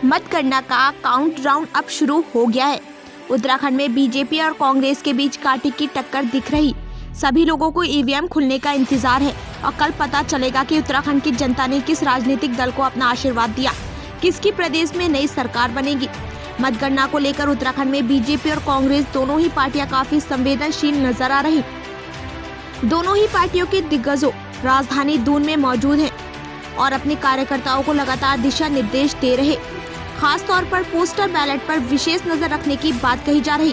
मतगणना का काउंटडाउन अब शुरू हो गया है। उत्तराखंड में बीजेपी और कांग्रेस के बीच कांटे की टक्कर दिख रही। सभी लोगों को ईवीएम खुलने का इंतजार है और कल पता चलेगा कि उत्तराखंड की जनता ने किस राजनीतिक दल को अपना आशीर्वाद दिया, किसकी प्रदेश में नई सरकार बनेगी। मतगणना को लेकर उत्तराखंड में बीजेपी और कांग्रेस दोनों ही पार्टियां काफी संवेदनशील नजर आ रही। दोनों ही पार्टियों के दिग्गजों राजधानी दून में मौजूद हैं और अपने कार्यकर्ताओं को लगातार दिशा निर्देश दे रहे। खास तौर पर पोस्टल बैलेट पर विशेष नजर रखने की बात कही जा रही।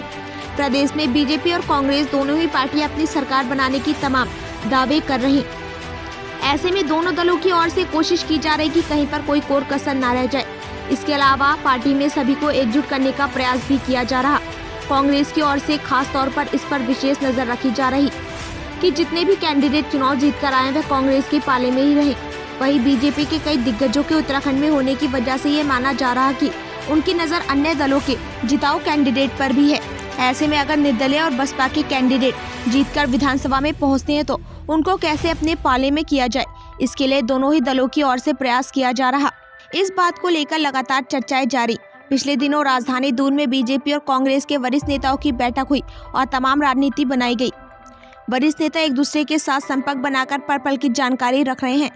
प्रदेश में बीजेपी और कांग्रेस दोनों ही पार्टियां अपनी सरकार बनाने की तमाम दावे कर रही। ऐसे में दोनों दलों की ओर से कोशिश की जा रही कि कहीं पर कोई कोर कसर न रह जाए। इसके अलावा पार्टी में सभी को एकजुट करने का प्रयास भी किया जा रहा। कांग्रेस की ओर से खास तौर पर इस पर विशेष नजर रखी जा रही कि जितने भी कैंडिडेट चुनाव जीत कर आए वह कांग्रेस के पाले में ही रहे। वहीं बीजेपी के कई दिग्गजों के उत्तराखंड में होने की वजह से ये माना जा रहा कि उनकी नजर अन्य दलों के जिताऊ कैंडिडेट पर भी है। ऐसे में अगर निर्दलीय और बसपा के कैंडिडेट जीतकर विधानसभा में पहुंचते हैं तो उनको कैसे अपने पाले में किया जाए, इसके लिए दोनों ही दलों की ओर से प्रयास किया जा रहा। इस बात को लेकर लगातार चर्चाएं जारी। पिछले दिनों राजधानी दून में बीजेपी और कांग्रेस के वरिष्ठ नेताओं की बैठक हुई और तमाम रणनीति बनाई गई। वरिष्ठ नेता एक दूसरे के साथ संपर्क बनाकर पल पल की जानकारी रख रहे हैं।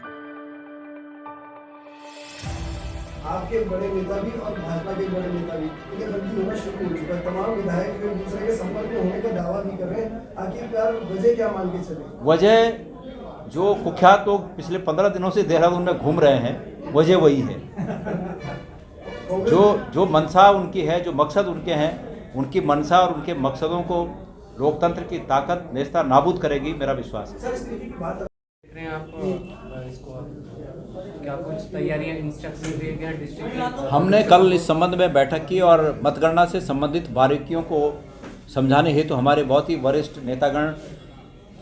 आपके बड़े नेता भी और भाजपा के बड़े नेता भी बल्कि होना शुरू हो चुका है। तमाम विधायक एक दूसरे के संपर्क में होने का दावा भी कर रहे हैं। आखिरकार वजह क्या मान के चले? वजह जो कुख्यात लोग पिछले 15 दिनों से देहरादून में घूम रहे हैं, वजह वही है। जो मंशा उनकी है, जो मकसद उनके हैं, उनकी मंशा और उनके मकसदों को लोकतंत्र की ताकत नेस्ता नाबूद करेगी, मेरा विश्वास है। क्या कुछ तैयारियां इंस्ट्रक्शन दिए गए डिस्ट्रिक्ट? हमने कल इस संबंध में बैठक की और मतगणना से संबंधित बारीकियों को समझाने हेतु हमारे बहुत ही वरिष्ठ नेतागण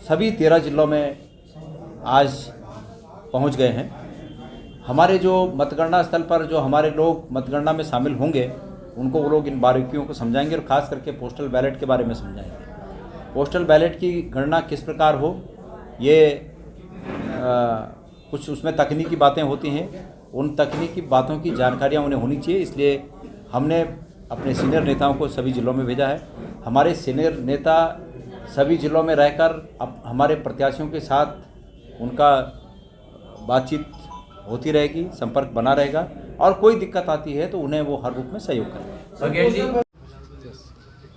सभी 13 जिलों में आज पहुंच गए हैं। हमारे जो मतगणना स्थल पर जो हमारे लोग मतगणना में शामिल होंगे उनको वो लोग इन बारीकियों को समझाएंगे और ख़ास करके पोस्टल बैलेट के बारे में समझाएंगे। पोस्टल बैलेट की गणना किस प्रकार हो, ये कुछ उसमें तकनीकी बातें होती हैं, उन तकनीकी बातों की जानकारियाँ उन्हें होनी चाहिए। इसलिए हमने अपने सीनियर नेताओं को सभी जिलों में भेजा है। हमारे सीनियर नेता सभी जिलों में रहकर अब हमारे प्रत्याशियों के साथ उनका बातचीत होती रहेगी, संपर्क बना रहेगा और कोई दिक्कत आती है तो उन्हें वो हर रूप में सहयोग करेंगे।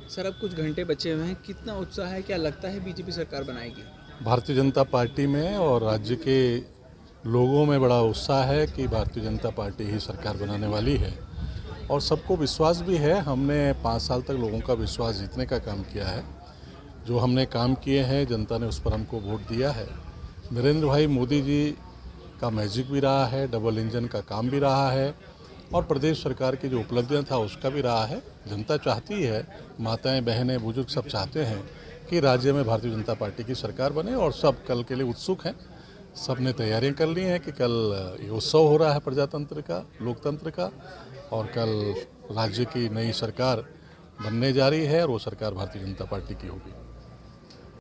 सर, अब कुछ घंटे बचे हुए हैं, कितना उत्साह है, क्या लगता है बीजेपी सरकार बनाएगी? भारतीय जनता पार्टी में और राज्य के लोगों में बड़ा उत्साह है कि भारतीय जनता पार्टी ही सरकार बनाने वाली है और सबको विश्वास भी है। हमने 5 साल तक लोगों का विश्वास जीतने का काम किया है। जो हमने काम किए हैं जनता ने उस पर हमको वोट दिया है। नरेंद्र भाई मोदी जी का मैजिक भी रहा है, डबल इंजन का काम भी रहा है और प्रदेश सरकार की जो उपलब्धियां था उसका भी रहा है। जनता चाहती है, माताएं बहनें बुजुर्ग सब चाहते हैं कि राज्य में भारतीय जनता पार्टी की सरकार बने और सब कल के लिए उत्सुक हैं। सब ने तैयारियां कर ली हैं कि कल ये उत्सव हो रहा है प्रजातंत्र का, लोकतंत्र का, और कल राज्य की नई सरकार बनने जा रही है और वो सरकार भारतीय जनता पार्टी की होगी।